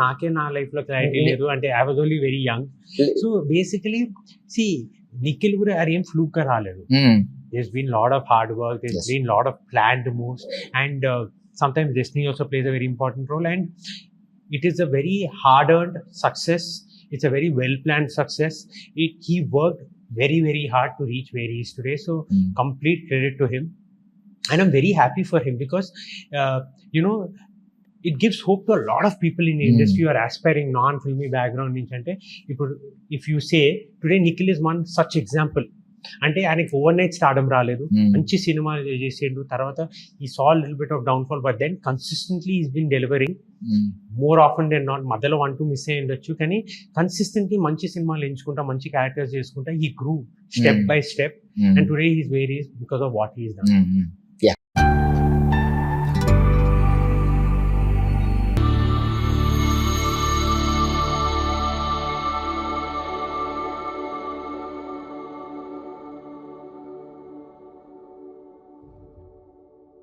నాకే నా లైఫ్లో క్లారిటీ లేదు అంటే I was only very young. So basically see Nikhil కూడా ఏం ఫ్లూక్గా రాలేదు. There's been a lot of hard work, there's been a lot of planned moves, and sometimes destiny also plays a very important role, and it is a very hard-earned success. It's a very well-planned success. He worked very, very hard to reach where he is today, so complete credit to him. And I'm very happy for him because, you know, it gives hope to a lot of people in the industry who are aspiring non-filmy background నుంచి. అంటే ఇప్పుడు if you say today Nikhil is one such example. అంటే ఆయనకి over night stardom రాలేదు, మంచి cinema చేసిండు, తర్వాత ఈ saw little bit of down fall, but then consistently is been delivering more often than not. మధ్యలో 1-2 మిస్ అయ్యి ఉండొచ్చు, కానీ కన్సిస్టెంట్లీ మంచి సినిమాలు ఎంచుకుంటా, మంచి క్యారెక్టర్స్ చేసుకుంటా, he గ్రూ step by step, and today he's where is because of what he is done.